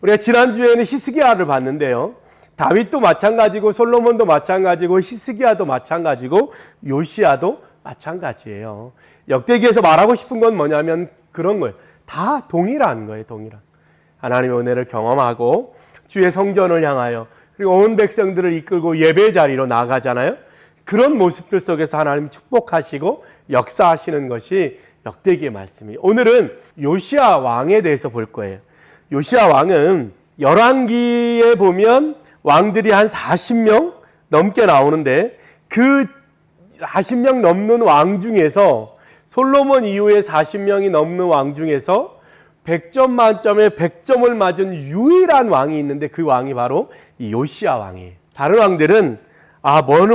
우리가 지난주에는 히스기야를 봤는데요. 다윗도 마찬가지고 솔로몬도 마찬가지고 히스기야도 마찬가지고 요시야도 마찬가지예요. 역대기에서 말하고 싶은 건 뭐냐면 그런 거예요. 다 동일한 거예요. 동일한. 하나님의 은혜를 경험하고 주의 성전을 향하여 그리고 온 백성들을 이끌고 예배 자리로 나가잖아요. 그런 모습들 속에서 하나님 축복하시고 역사하시는 것이 역대기의 말씀이에요. 오늘은 요시야 왕에 대해서 볼 거예요. 요시야 왕은 열왕기에 보면 왕들이 한 40명 넘게 나오는데 그 40명 넘는 왕 중에서 솔로몬 이후에 40명이 넘는 왕 중에서 100점 만점에 100점을 맞은 유일한 왕이 있는데 그 왕이 바로 이 요시야 왕이에요. 다른 왕들은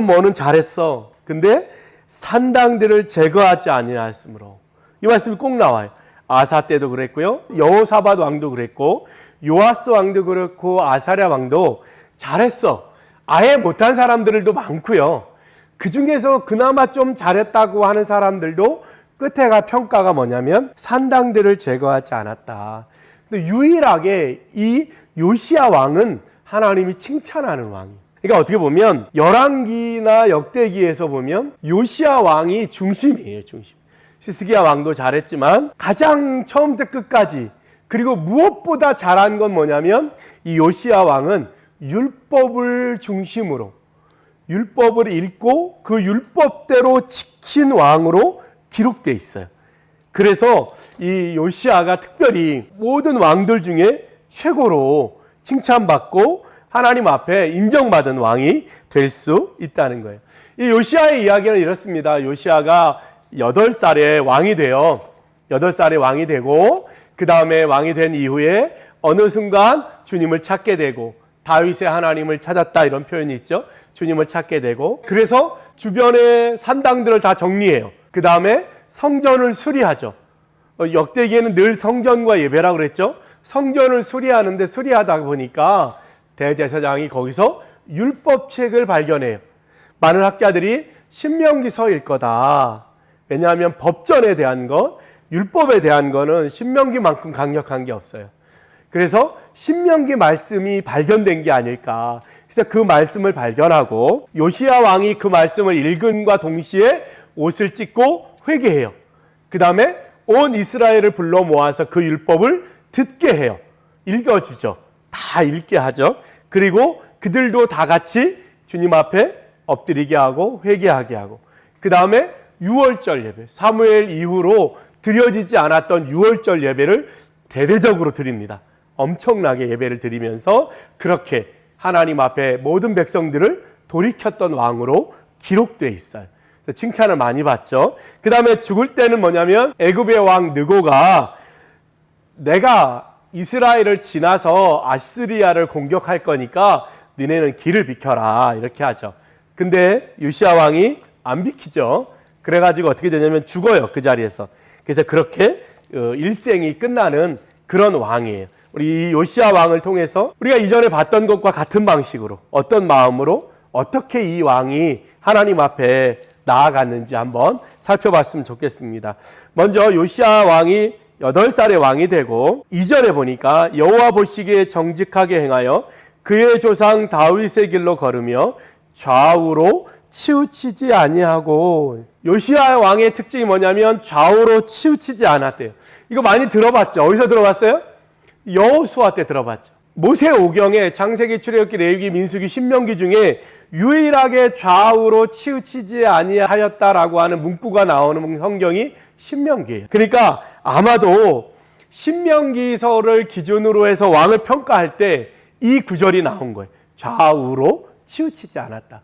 뭐는 잘했어. 근데 산당들을 제거하지 아니하였으므로 이 말씀이 꼭 나와요. 아사 때도 그랬고요. 여호사밧 왕도 그랬고 요아스 왕도 그렇고 아사랴 왕도 잘했어. 아예 못한 사람들도 많고요. 그 중에서 그나마 좀 잘했다고 하는 사람들도 끝에가 평가가 뭐냐면 산당들을 제거하지 않았다. 근데 유일하게 이 요시야 왕은 하나님이 칭찬하는 왕이에요. 그러니까 어떻게 보면 열왕기나 역대기에서 보면 요시야 왕이 중심이에요. 중심. 히스기야 왕도 잘했지만 가장 처음부터 끝까지 그리고 무엇보다 잘한 건 뭐냐면 이 요시야 왕은 율법을 중심으로 율법을 읽고 그 율법대로 지킨 왕으로 기록되어 있어요. 그래서 이 요시야가 특별히 모든 왕들 중에 최고로 칭찬받고 하나님 앞에 인정받은 왕이 될 수 있다는 거예요. 이 요시야의 이야기는 이렇습니다. 요시야가 8살에 왕이 돼요. 8살에 왕이 되고 그 다음에 왕이 된 이후에 어느 순간 주님을 찾게 되고 다윗의 하나님을 찾았다 이런 표현이 있죠. 주님을 찾게 되고 그래서 주변의 산당들을 다 정리해요. 그 다음에 성전을 수리하죠. 역대기에는 늘 성전과 예배라고 그랬죠. 성전을 수리하는데 수리하다 보니까 대제사장이 거기서 율법책을 발견해요. 많은 학자들이 신명기서일 거다. 왜냐하면 법전에 대한 것, 율법에 대한 거는 신명기만큼 강력한 게 없어요. 그래서 신명기 말씀이 발견된 게 아닐까. 그래서 그 말씀을 발견하고 요시야 왕이 그 말씀을 읽음과 동시에 옷을 찢고 회개해요. 그 다음에 온 이스라엘을 불러 모아서 그 율법을 듣게 해요. 읽어주죠. 다 읽게 하죠. 그리고 그들도 다 같이 주님 앞에 엎드리게 하고 회개하게 하고 그 다음에 유월절 예배, 사무엘 이후로 드려지지 않았던 유월절 예배를 대대적으로 드립니다. 엄청나게 예배를 드리면서 그렇게 하나님 앞에 모든 백성들을 돌이켰던 왕으로 기록되어 있어요. 칭찬을 많이 받죠. 그 다음에 죽을 때는 뭐냐면 애굽의 왕 느고가 내가 이스라엘을 지나서 아시리아를 공격할 거니까 니네는 길을 비켜라 이렇게 하죠. 근데 요시야 왕이 안 비키죠. 그래가지고 어떻게 되냐면 죽어요. 그 자리에서. 그래서 그렇게 일생이 끝나는 그런 왕이에요. 우리 요시야 왕을 통해서 우리가 이전에 봤던 것과 같은 방식으로 어떤 마음으로 어떻게 이 왕이 하나님 앞에 나아갔는지 한번 살펴봤으면 좋겠습니다. 먼저 요시야 왕이 8살의 왕이 되고 이전에 보니까 여호와 보시기에 정직하게 행하여 그의 조상 다윗의 길로 걸으며 좌우로 치우치지 아니하고 요시야 왕의 특징이 뭐냐면 좌우로 치우치지 않았대요. 이거 많이 들어봤죠? 어디서 들어봤어요? 여호수아 때 들어봤죠. 모세 오경에 창세기, 출애굽기, 레위기, 민수기, 신명기 중에 유일하게 좌우로 치우치지 아니하였다라고 하는 문구가 나오는 성경이 신명기예요. 그러니까 아마도 신명기서를 기준으로 해서 왕을 평가할 때 이 구절이 나온 거예요. 좌우로 치우치지 않았다.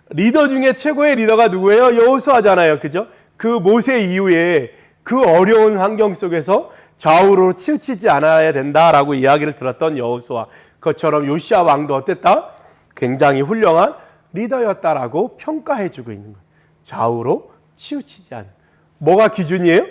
리더 중에 최고의 리더가 누구예요? 여호수아잖아요. 그죠? 그 모세 이후에 그 어려운 환경 속에서 좌우로 치우치지 않아야 된다라고 이야기를 들었던 여호수아. 그것처럼 요시야 왕도 어땠다? 굉장히 훌륭한 리더였다라고 평가해주고 있는 거예요. 좌우로 치우치지 않는. 뭐가 기준이에요?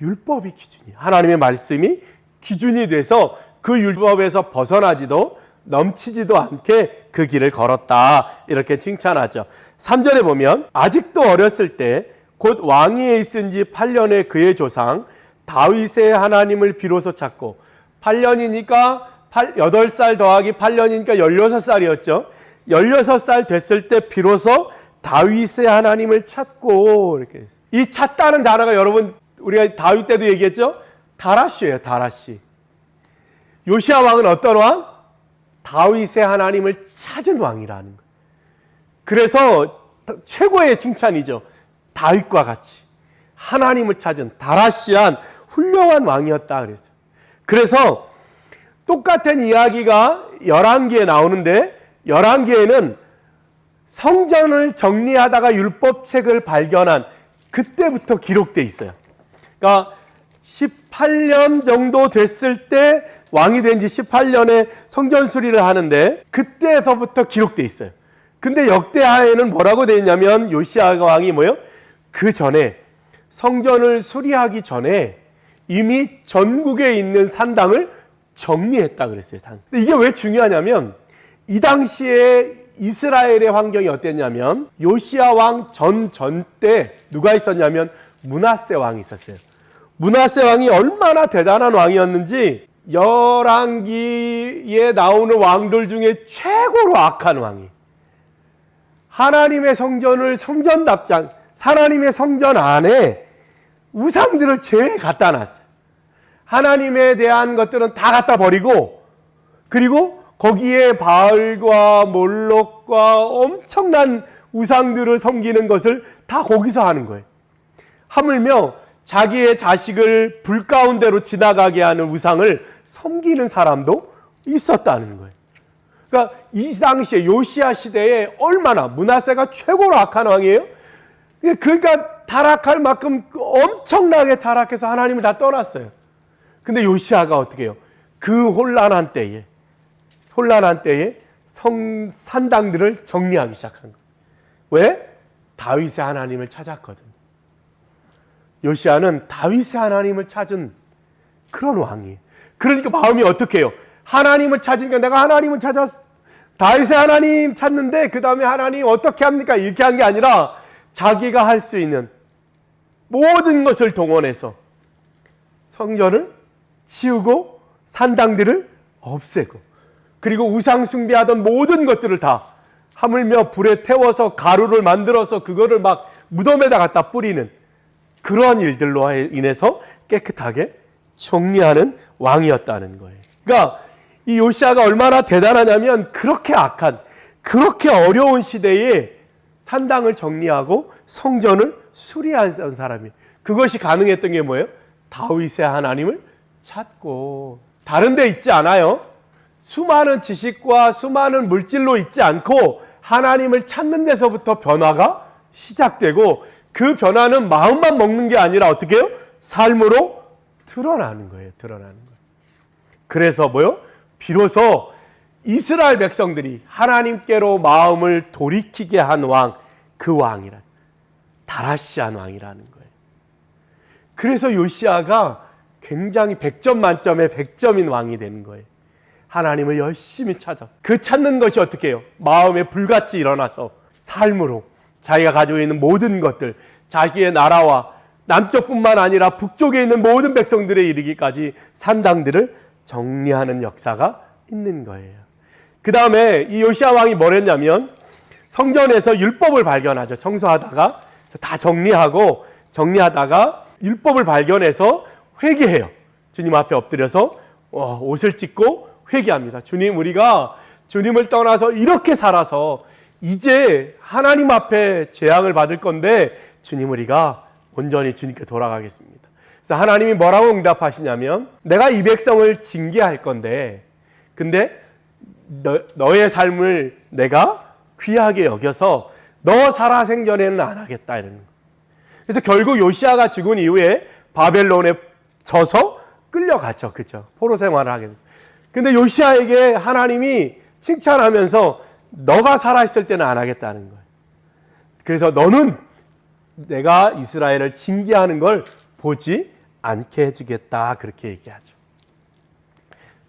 율법이 기준이에요. 하나님의 말씀이 기준이 돼서 그 율법에서 벗어나지도 넘치지도 않게 그 길을 걸었다. 이렇게 칭찬하죠. 3절에 보면 아직도 어렸을 때 곧 왕위에 있은 지 8년의 그의 조상 다윗의 하나님을 비로소 찾고 8년이니까 8살 더하기 8년이니까 16살이었죠. 16살 됐을 때 비로소 다윗의 하나님을 찾고, 이렇게. 이 찾다는 단어가 여러분, 우리가 다윗 때도 얘기했죠? 다라시예요, 다라시. 요시야 왕은 어떤 왕? 다윗의 하나님을 찾은 왕이라는 거예요. 그래서 최고의 칭찬이죠. 다윗과 같이 하나님을 찾은 다라시한 훌륭한 왕이었다 그랬죠. 그래서 똑같은 이야기가 열왕기에 나오는데, 열왕기에는 성전을 정리하다가 율법책을 발견한 그때부터 기록돼 있어요. 그러니까 18년 정도 됐을 때, 왕이 된 지 18년에 성전 수리를 하는데 그때서부터 기록돼 있어요. 근데 역대하에는 뭐라고 되어 있냐면, 요시야 왕이 뭐예요? 그 전에 성전을 수리하기 전에 이미 전국에 있는 산당을 정리했다 그랬어요. 근데 이게 왜 중요하냐면, 이 당시에 이스라엘의 환경이 어땠냐면, 요시야 왕 전 때 누가 있었냐면 므낫세 왕이 있었어요. 므낫세 왕이 얼마나 대단한 왕이었는지, 열왕기에 나오는 왕들 중에 최고로 악한 왕이, 하나님의 성전을 성전답지, 하나님의 성전 안에 우상들을 제외 갖다 놨어요. 하나님에 대한 것들은 다 갖다 버리고, 그리고 거기에 바알과 몰록과 엄청난 우상들을 섬기는 것을 다 거기서 하는 거예요. 하물며 자기의 자식을 불 가운데로 지나가게 하는 우상을 섬기는 사람도 있었다는 거예요. 그러니까 이 당시에 요시야 시대에 얼마나, 므낫세가 최고로 악한 왕이에요. 그러니까 타락할 만큼 엄청나게 타락해서 하나님을 다 떠났어요. 근데 요시야가 어떻게 해요? 그 혼란한 때에 산당들을 정리하기 시작한 거예요. 왜? 다윗의 하나님을 찾았거든. 요시야는 다윗의 하나님을 찾은 그런 왕이에요. 그러니까 마음이 어떻게 해요? 하나님을 찾으니까, 내가 하나님을 찾았어, 다윗의 하나님 찾는데 그 다음에 하나님 어떻게 합니까? 이렇게 한 게 아니라 자기가 할 수 있는 모든 것을 동원해서 성전을 치우고 산당들을 없애고, 그리고 우상 숭배하던 모든 것들을 다, 하물며 불에 태워서 가루를 만들어서 그거를 막 무덤에다 갖다 뿌리는 그러한 일들로 인해서 깨끗하게 정리하는 왕이었다는 거예요. 그러니까 이 요시야가 얼마나 대단하냐면, 그렇게 악한, 그렇게 어려운 시대에 산당을 정리하고 성전을 수리하던 사람이, 그것이 가능했던 게 뭐예요? 다윗의 하나님을 찾고. 다른 데 있지 않아요. 수많은 지식과 수많은 물질로 있지 않고 하나님을 찾는 데서부터 변화가 시작되고, 그 변화는 마음만 먹는 게 아니라 어떻게 해요? 삶으로 드러나는 거예요. 드러나는 거예요. 그래서 뭐요? 비로소 이스라엘 백성들이 하나님께로 마음을 돌이키게 한 왕, 그 왕이란 다라시안 왕이라는 거예요. 그래서 요시야가 굉장히 100점 만점에 100점인 왕이 되는 거예요. 하나님을 열심히 찾아. 그 찾는 것이 어떻게 해요? 마음에 불같이 일어나서 삶으로 자기가 가지고 있는 모든 것들, 자기의 나라와 남쪽뿐만 아니라 북쪽에 있는 모든 백성들에 이르기까지 산당들을 정리하는 역사가 있는 거예요. 그 다음에 이 요시야 왕이 뭘 했냐면, 성전에서 율법을 발견하죠. 청소하다가 다 정리하다가 율법을 발견해서 회개해요. 주님 앞에 엎드려서 옷을 찢고 회개합니다. 주님, 우리가 주님을 떠나서 이렇게 살아서 이제 하나님 앞에 재앙을 받을 건데, 주님, 우리가 온전히 주님께 돌아가겠습니다. 그래서 하나님이 뭐라고 응답하시냐면, 내가 이 백성을 징계할 건데, 근데 너의 삶을 내가 귀하게 여겨서 너 살아생전에는 안 하겠다, 이러는 거예요. 그래서 결국 요시야가 죽은 이후에 바벨론에 져서 끌려갔죠. 그죠? 포로 생활을 하게 됩니다. 근데 요시야에게 하나님이 칭찬하면서 너가 살아있을 때는 안 하겠다는 거예요. 그래서 너는 내가 이스라엘을 징계하는 걸 보지 않게 해주겠다, 그렇게 얘기하죠.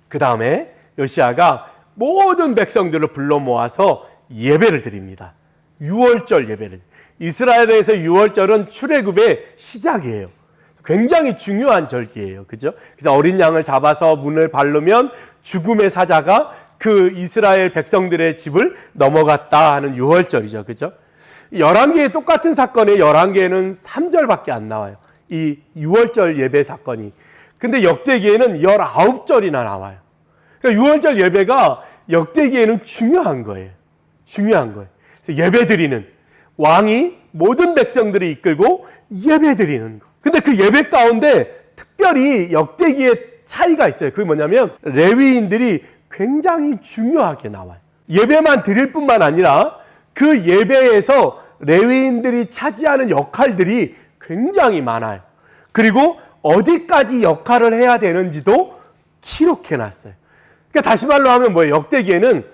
그 다음에 요시야가 모든 백성들을 불러 모아서 예배를 드립니다. 유월절 예배를. 이스라엘에서 유월절은 출애굽의 시작이에요. 굉장히 중요한 절기예요. 그죠? 그래서 어린 양을 잡아서 문을 밟으면 죽음의 사자가 그 이스라엘 백성들의 집을 넘어갔다 하는 유월절이죠. 그죠? 11개의 똑같은 사건에 11개는 3절밖에 안 나와요. 이 유월절 예배 사건이. 근데 역대기에는 19절이나 나와요. 그러니까 유월절 예배가 역대기에는 중요한 거예요. 중요한 거예요. 그래서 예배 드리는, 왕이 모든 백성들이 이끌고 예배 드리는 거. 근데 그 예배 가운데 특별히 역대기에 차이가 있어요. 그게 뭐냐면 레위인들이 굉장히 중요하게 나와요. 예배만 드릴 뿐만 아니라 그 예배에서 레위인들이 차지하는 역할들이 굉장히 많아요. 그리고 어디까지 역할을 해야 되는지도 기록해 놨어요. 그러니까 다시 말로 하면 뭐예요? 역대기에는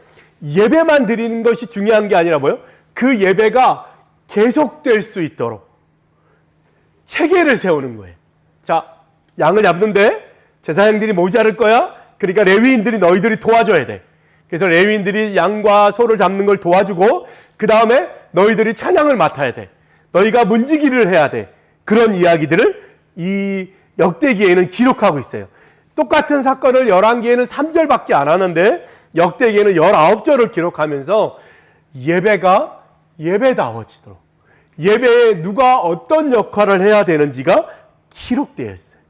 예배만 드리는 것이 중요한 게 아니라 뭐예요? 그 예배가 계속될 수 있도록 체계를 세우는 거예요. 자, 양을 잡는데 제사장들이 모자랄 거야? 그러니까 레위인들이 너희들이 도와줘야 돼. 그래서 레위인들이 양과 소를 잡는 걸 도와주고 그 다음에 너희들이 찬양을 맡아야 돼. 너희가 문지기를 해야 돼. 그런 이야기들을 이 역대기에는 기록하고 있어요. 똑같은 사건을 11개에는 3절밖에 안 하는데 역대기에는 19절을 기록하면서 예배가 예배다워지도록, 예배에 누가 어떤 역할을 해야 되는지가 기록되어 있어요.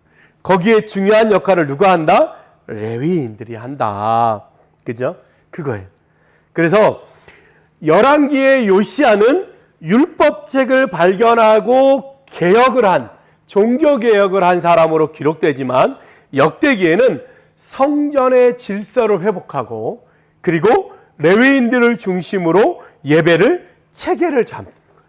거기에 중요한 역할을 누가 한다? 레위인들이 한다. 그죠? 그거예요. 그래서 열왕기의 요시야는 율법책을 발견하고 개혁을 한, 종교개혁을 한 사람으로 기록되지만 역대기에는 성전의 질서를 회복하고 그리고 레위인들을 중심으로 예배를 체계를 잡는 거예요.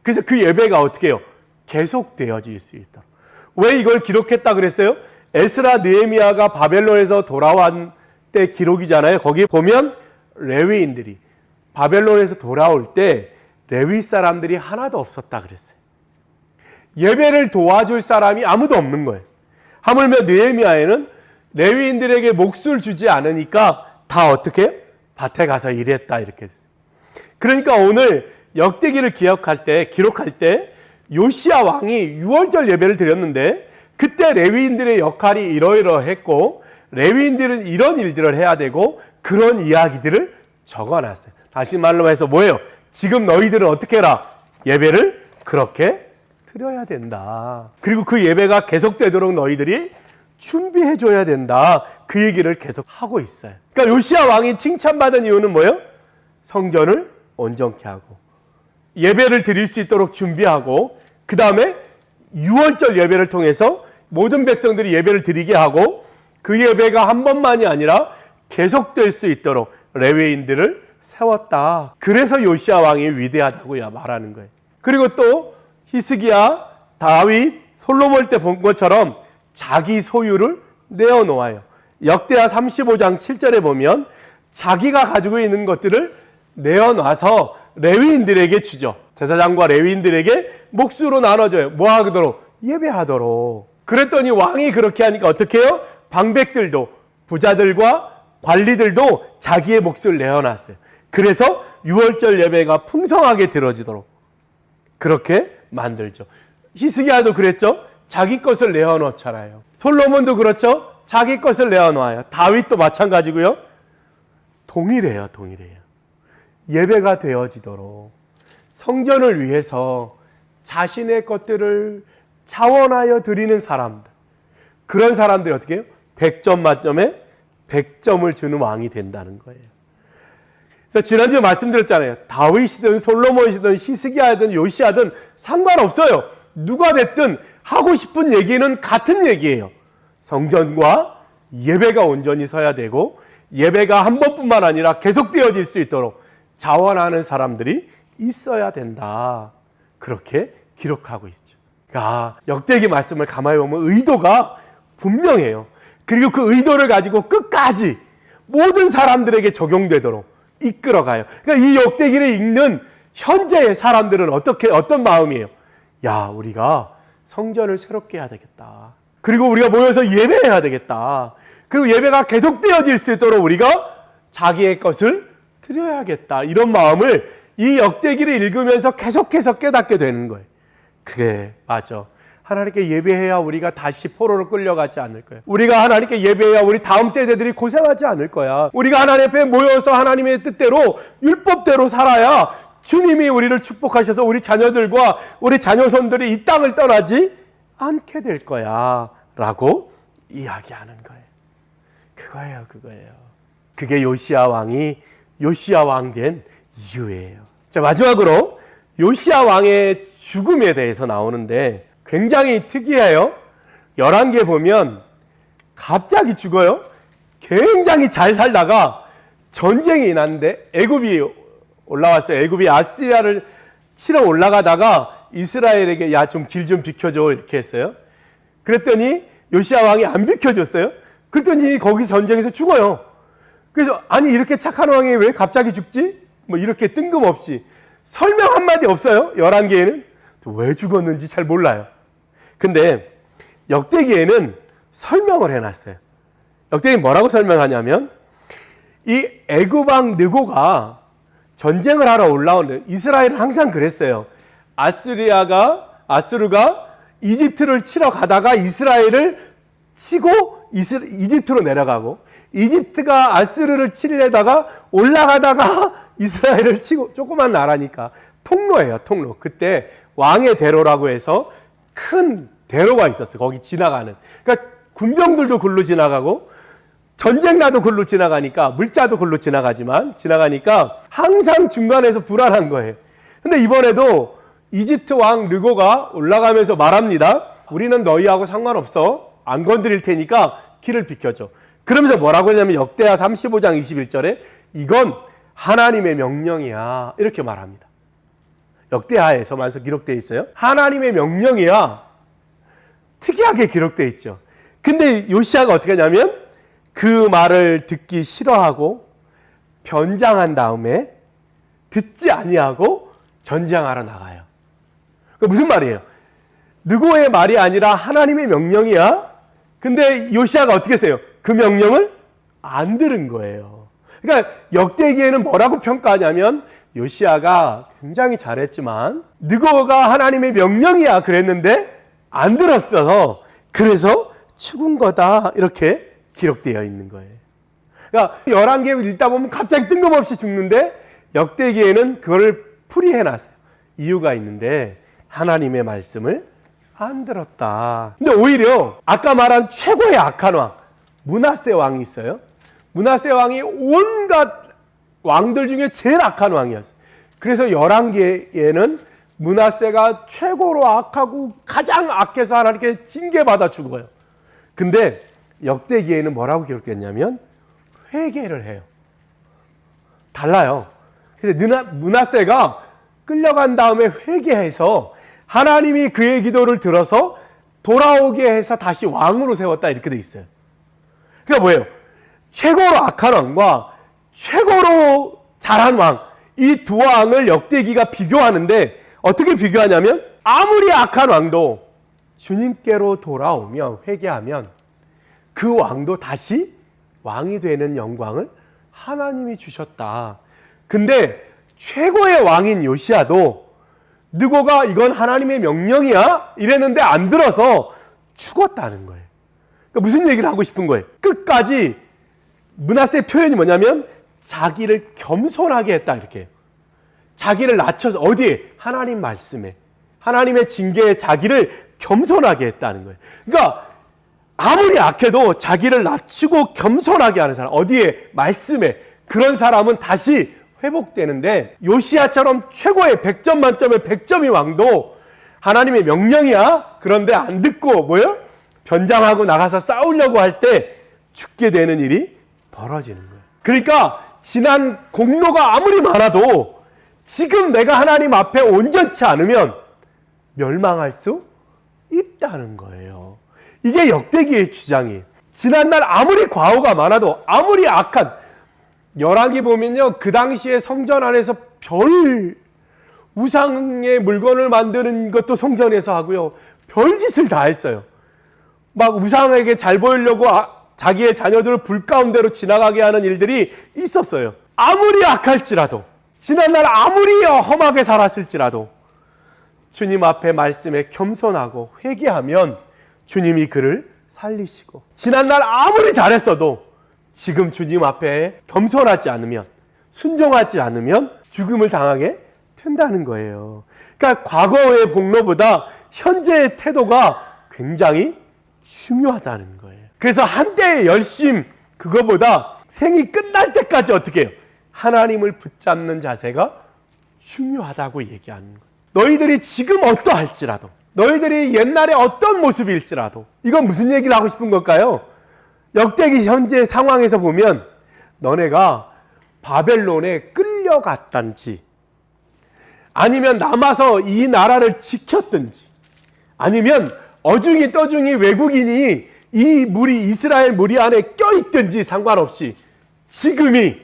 그래서 그 예배가 어떻게 해요? 계속되어질 수 있도록. 왜 이걸 기록했다 그랬어요? 에스라 느헤미야가 바벨론에서 돌아온 때 기록이잖아요. 거기 보면 레위인들이 바벨론에서 돌아올 때 레위 사람들이 하나도 없었다 그랬어요. 예배를 도와줄 사람이 아무도 없는 거예요. 하물며 느헤미야에는 레위인들에게 몫을 주지 않으니까 다 어떻게 해요? 밭에 가서 일했다 이렇게 했어요. 그러니까 오늘 역대기를 기록할 때 요시야 왕이 유월절 예배를 드렸는데 그때 레위인들의 역할이 이러이러했고 레위인들은 이런 일들을 해야 되고 그런 이야기들을 적어놨어요. 다시 말로 해서 뭐예요? 지금 너희들은 어떻게 해라? 예배를 그렇게 드려야 된다. 그리고 그 예배가 계속되도록 너희들이 준비해줘야 된다. 그 얘기를 계속 하고 있어요. 그러니까 요시야 왕이 칭찬받은 이유는 뭐예요? 성전을 온전케 하고 예배를 드릴 수 있도록 준비하고 그 다음에 유월절 예배를 통해서 모든 백성들이 예배를 드리게 하고 그 예배가 한 번만이 아니라 계속될 수 있도록 레위인들을 세웠다. 그래서 요시야 왕이 위대하다고 말하는 거예요. 그리고 또 히스기야, 다윗, 솔로몬 때 본 것처럼 자기 소유를 내어놓아요. 역대하 35장 7절에 보면 자기가 가지고 있는 것들을 내어놔서 레위인들에게 주죠. 제사장과 레위인들에게 몫으로 나눠줘요. 뭐 하도록? 예배하도록. 그랬더니 왕이 그렇게 하니까 어떻게 해요? 방백들도, 부자들과 관리들도 자기의 몫을 내어놨어요. 그래서 유월절 예배가 풍성하게 드려지도록 그렇게 만들죠. 히스기야도 그랬죠. 자기 것을 내어놓잖아요. 솔로몬도 그렇죠. 자기 것을 내어놓아요. 다윗도 마찬가지고요. 동일해요. 예배가 되어지도록 성전을 위해서 자신의 것들을 자원하여 드리는 사람들, 그런 사람들이 어떻게 해요? 100점 만점에 100점을 주는 왕이 된다는 거예요. 그래서 지난주에 말씀드렸잖아요. 다윗이든 솔로몬이든 히스기야든 요시야든 상관없어요. 누가 됐든 하고 싶은 얘기는 같은 얘기예요. 성전과 예배가 온전히 서야 되고 예배가 한 번뿐만 아니라 계속되어질 수 있도록 자원하는 사람들이 있어야 된다. 그렇게 기록하고 있죠. 그러니까 역대기 말씀을 가만히 보면 의도가 분명해요. 그리고 그 의도를 가지고 끝까지 모든 사람들에게 적용되도록 이끌어가요. 그러니까 이 역대기를 읽는 현재의 사람들은 어떤 마음이에요? 야, 우리가 성전을 새롭게 해야 되겠다. 그리고 우리가 모여서 예배해야 되겠다. 그리고 예배가 계속되어질 수 있도록 우리가 자기의 것을 드려야겠다. 이런 마음을 이 역대기를 읽으면서 계속해서 깨닫게 되는 거예요. 그게 맞아. 하나님께 예배해야 우리가 다시 포로로 끌려가지 않을 거야. 우리가 하나님께 예배해야 우리 다음 세대들이 고생하지 않을 거야. 우리가 하나님 앞에 모여서 하나님의 뜻대로 율법대로 살아야 주님이 우리를 축복하셔서 우리 자녀들과 우리 자녀손들이 이 땅을 떠나지 않게 될 거야 라고 이야기하는 거예요. 그거예요. 그게 요시야 왕이 요시야 왕 된 이유예요. 자, 마지막으로 요시야 왕의 죽음에 대해서 나오는데 굉장히 특이해요. 11개 보면 갑자기 죽어요. 굉장히 잘 살다가 전쟁이 났는데 애굽이 올라왔어요. 애굽이 아시리아를 치러 올라가다가 이스라엘에게 야, 좀 길 좀 비켜줘 이렇게 했어요. 그랬더니 요시야 왕이 안 비켜줬어요. 그랬더니 거기 전쟁에서 죽어요. 그래서 아니 이렇게 착한 왕이 왜 갑자기 죽지? 뭐 이렇게 뜬금없이 설명 한마디 없어요. 11개에는 왜 죽었는지 잘 몰라요. 근데 역대기에는 설명을 해놨어요. 역대기 뭐라고 설명하냐면 이 애굽 왕 느고가 전쟁을 하러 올라오는 이스라엘은 항상 그랬어요. 아수르가 이집트를 치러 가다가 이스라엘을 치고 이집트로 내려가고 이집트가 아수르를 치려다가 올라가다가 이스라엘을 치고 조그만 나라니까 통로예요. 통로. 그때 왕의 대로라고 해서 큰 대로가 있었어요. 거기 지나가는. 그러니까 군병들도 글로 지나가고 전쟁 나도 글로 지나가니까 물자도 글로 지나가니까 항상 중간에서 불안한 거예요. 근데 이번에도 이집트 왕 르고가 올라가면서 말합니다. 우리는 너희하고 상관없어. 안 건드릴 테니까 길을 비켜줘. 그러면서 뭐라고 했냐면 역대하 35장 21절에 이건 하나님의 명령이야. 이렇게 말합니다. 역대하에서만 기록되어 있어요. 하나님의 명령이야. 특이하게 기록되어 있죠. 근데 요시야가 어떻게 하냐면 그 말을 듣기 싫어하고 변장한 다음에 듣지 아니하고 전쟁하러 나가요. 무슨 말이에요? 느고의 말이 아니라 하나님의 명령이야. 근데 요시야가 어떻게 했어요? 그 명령을 안 들은 거예요. 그러니까 역대기에는 뭐라고 평가하냐면 요시야가 굉장히 잘했지만 느고가 하나님의 명령이야 그랬는데 안 들었어서 그래서 죽은 거다 이렇게 기록되어 있는 거예요. 그러니까 11개 읽다 보면 갑자기 뜬금없이 죽는데 역대기에는 그걸 풀이해놨어요. 이유가 있는데 하나님의 말씀을 안 들었다. 근데 오히려 아까 말한 최고의 악한 왕 므낫세 왕이 있어요. 므낫세 왕이 온갖 왕들 중에 제일 악한 왕이었어요. 그래서 11개에는 므낫세가 최고로 악하고 가장 악해서 하나님께 징계받아 죽어요. 근데 역대기에는 뭐라고 기록됐냐면 회개를 해요. 달라요. 그래서 므낫세가 끌려간 다음에 회개해서 하나님이 그의 기도를 들어서 돌아오게 해서 다시 왕으로 세웠다 이렇게 돼 있어요. 그러니까 뭐예요? 최고로 악한 왕과 최고로 잘한 왕, 이 두 왕을 역대기가 비교하는데 어떻게 비교하냐면 아무리 악한 왕도 주님께로 돌아오며 회개하면 그 왕도 다시 왕이 되는 영광을 하나님이 주셨다. 근데 최고의 왕인 요시야도 느고가 이건 하나님의 명령이야? 이랬는데 안 들어서 죽었다는 거예요. 그러니까 무슨 얘기를 하고 싶은 거예요? 끝까지 므낫세의 표현이 뭐냐면 자기를 겸손하게 했다 이렇게 해요. 자기를 낮춰서 어디에? 하나님 말씀에 하나님의 징계에 자기를 겸손하게 했다는 거예요. 그러니까 아무리 악해도 자기를 낮추고 겸손하게 하는 사람 어디에? 말씀에. 그런 사람은 다시 회복되는데 요시야처럼 최고의 100점 만점의 100점의 왕도 하나님의 명령이야. 그런데 안 듣고 뭐예요? 변장하고 나가서 싸우려고 할 때 죽게 되는 일이 벌어지는 거예요. 그러니까 지난 공로가 아무리 많아도 지금 내가 하나님 앞에 온전치 않으면 멸망할 수 있다는 거예요. 이게 역대기의 주장이에요. 지난날 아무리 과오가 많아도 아무리 악한 열왕기 보면요, 그 당시에 성전 안에서 별 우상의 물건을 만드는 것도 성전에서 하고요, 별짓을 다 했어요. 막 우상에게 잘 보이려고 자기의 자녀들을 불 가운데로 지나가게 하는 일들이 있었어요. 아무리 악할지라도, 지난날 아무리 험하게 살았을지라도 주님 앞에 말씀에 겸손하고 회개하면 주님이 그를 살리시고, 지난날 아무리 잘했어도 지금 주님 앞에 겸손하지 않으면, 순종하지 않으면 죽음을 당하게 된다는 거예요. 그러니까 과거의 복로보다 현재의 태도가 굉장히 중요하다는 거예요. 그래서 한때의 열심, 그거보다 생이 끝날 때까지 어떻게 해요? 하나님을 붙잡는 자세가 중요하다고 얘기하는 거예요. 너희들이 지금 어떠할지라도, 너희들이 옛날에 어떤 모습일지라도, 이건 무슨 얘기를 하고 싶은 걸까요? 역대기 현재 상황에서 보면 너네가 바벨론에 끌려갔단지, 아니면 남아서 이 나라를 지켰든지, 아니면 어중이 떠중이 외국인이 이 무리, 이스라엘 무리 안에 껴있든지 상관없이 지금이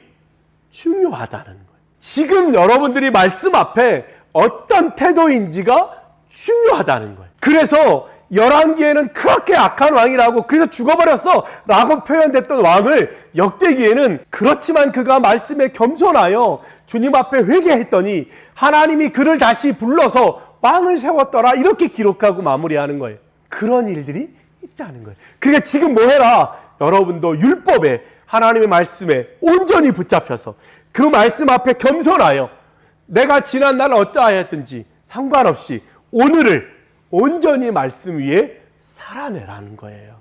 중요하다는 거예요. 지금 여러분들이 말씀 앞에 어떤 태도인지가 중요하다는 거예요. 그래서 열왕기에는 그렇게 악한 왕이라고, 그래서 죽어버렸어 라고 표현됐던 왕을 역대기에는 그렇지만 그가 말씀에 겸손하여 주님 앞에 회개했더니 하나님이 그를 다시 불러서 왕을 세웠더라, 이렇게 기록하고 마무리하는 거예요. 그런 일들이 있다는 거예요. 그러니까 지금 뭐 해라? 여러분도 율법에, 하나님의 말씀에 온전히 붙잡혀서 그 말씀 앞에 겸손하여 내가 지난날 어떠하였든지 상관없이 오늘을 온전히 말씀 위에 살아내라는 거예요.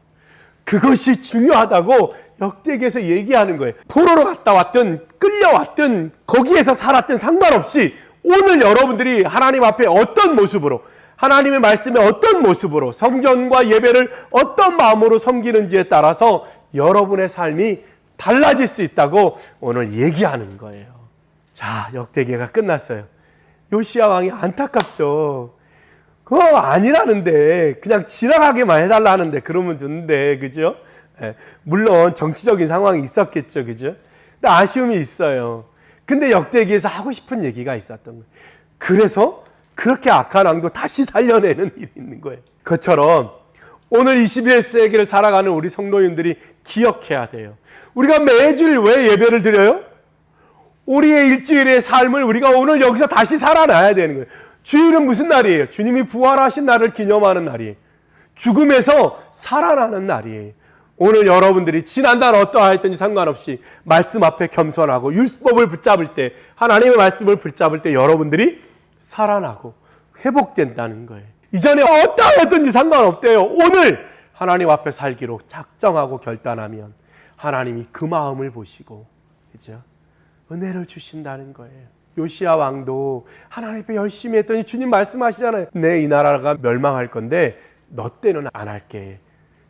그것이 중요하다고 역대기에서 얘기하는 거예요. 포로로 갔다 왔든 끌려왔든 거기에서 살았든 상관없이 오늘 여러분들이 하나님 앞에 어떤 모습으로, 하나님의 말씀에 어떤 모습으로, 성전과 예배를 어떤 마음으로 섬기는지에 따라서 여러분의 삶이 달라질 수 있다고 오늘 얘기하는 거예요. 자, 역대기가 끝났어요. 요시야 왕이 안타깝죠. 그거 아니라는데, 그냥 지나가게만 해달라는데, 그러면 좋은데, 그죠? 예, 물론 정치적인 상황이 있었겠죠, 그죠? 근데 아쉬움이 있어요. 근데 역대기에서 하고 싶은 얘기가 있었던 거예요. 그래서 그렇게 악한 왕도 다시 살려내는 일이 있는 거예요. 그처럼 오늘 21세기를 살아가는 우리 성도님들이 기억해야 돼요. 우리가 매주일 왜 예배를 드려요? 우리의 일주일의 삶을 우리가 오늘 여기서 다시 살아나야 되는 거예요. 주일은 무슨 날이에요? 주님이 부활하신 날을 기념하는 날이에요. 죽음에서 살아나는 날이에요. 오늘 여러분들이 지난날 어떠하였든지 상관없이 말씀 앞에 겸손하고 율법을 붙잡을 때, 하나님의 말씀을 붙잡을 때 여러분들이 살아나고 회복된다는 거예요. 이전에 어떠하였든지 상관없대요. 오늘 하나님 앞에 살기로 작정하고 결단하면 하나님이 그 마음을 보시고, 그죠? 은혜를 주신다는 거예요. 요시야 왕도 하나님 앞에 열심히 했더니 주님 말씀하시잖아요. 내 이 나라가 멸망할 건데 너 때는 안 할게.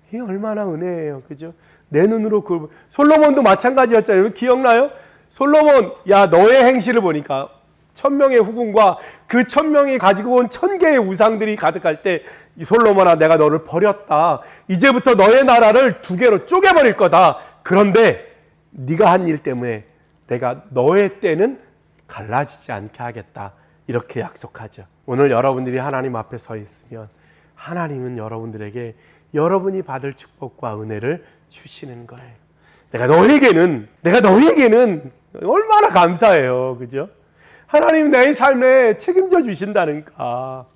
이게 얼마나 은혜예요. 그죠? 내 눈으로 솔로몬도 마찬가지였잖아요. 기억나요? 솔로몬, 야, 너의 행실을 보니까 1000명의 후궁과 그 1000명이 가지고 온 1000개의 우상들이 가득할 때, 이 솔로몬아, 내가 너를 버렸다. 이제부터 너의 나라를 2개로 쪼개버릴 거다. 그런데 네가 한 일 때문에 내가 너의 때는 갈라지지 않게 하겠다. 이렇게 약속하죠. 오늘 여러분들이 하나님 앞에 서 있으면 하나님은 여러분들에게 여러분이 받을 축복과 은혜를 주시는 거예요. 내가 너에게는 얼마나 감사해요. 그죠? 하나님 내 삶에 책임져 주신다니까.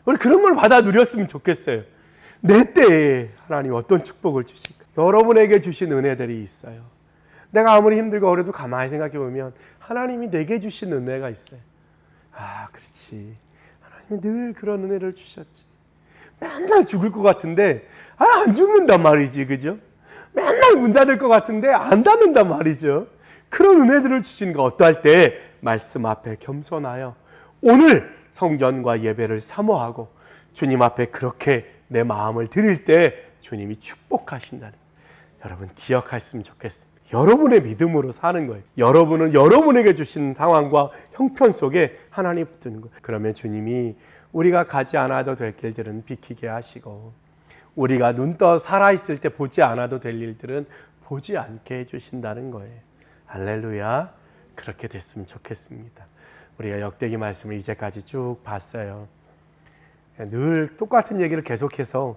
우리 그런 걸 받아 누렸으면 좋겠어요. 내 때에 하나님 어떤 축복을 주실까? 여러분에게 주신 은혜들이 있어요. 내가 아무리 힘들고 어려도 가만히 생각해 보면 하나님이 내게 주신 은혜가 있어요. 아, 그렇지. 하나님이 늘 그런 은혜를 주셨지. 맨날 죽을 것 같은데 안 죽는단 말이지, 그죠? 맨날 문 닫을 것 같은데 안 닫는단 말이죠. 그런 은혜들을 주시는 거 어떠할 때 말씀 앞에 겸손하여 오늘 성전과 예배를 사모하고 주님 앞에 그렇게 내 마음을 드릴 때 주님이 축복하신다는 거예요. 여러분 기억하셨으면 좋겠습니다. 여러분의 믿음으로 사는 거예요. 여러분은 여러분에게 주신 상황과 형편 속에 하나님 붙드는 거예요. 그러면 주님이 우리가 가지 않아도 될 길들은 비키게 하시고, 우리가 눈 떠 살아있을 때 보지 않아도 될 일들은 보지 않게 해주신다는 거예요. 할렐루야. 그렇게 됐으면 좋겠습니다. 우리가 역대기 말씀을 이제까지 쭉 봤어요. 늘 똑같은 얘기를 계속해서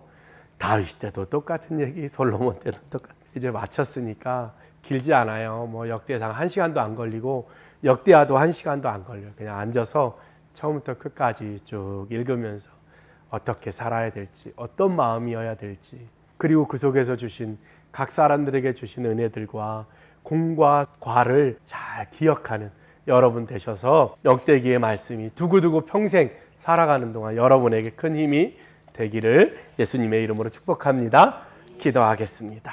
다윗 때도 똑같은 얘기, 솔로몬 때도 똑같은, 이제 마쳤으니까 길지 않아요. 뭐 역대상 1시간도 안 걸리고 역대하도 1시간도 안 걸려요. 그냥 앉아서 처음부터 끝까지 쭉 읽으면서 어떻게 살아야 될지, 어떤 마음이어야 될지, 그리고 그 속에서 주신 각 사람들에게 주신 은혜들과 공과 과를 잘 기억하는 여러분 되셔서 역대기의 말씀이 두고두고 평생 살아가는 동안 여러분에게 큰 힘이 되기를 예수님의 이름으로 축복합니다. 기도하겠습니다.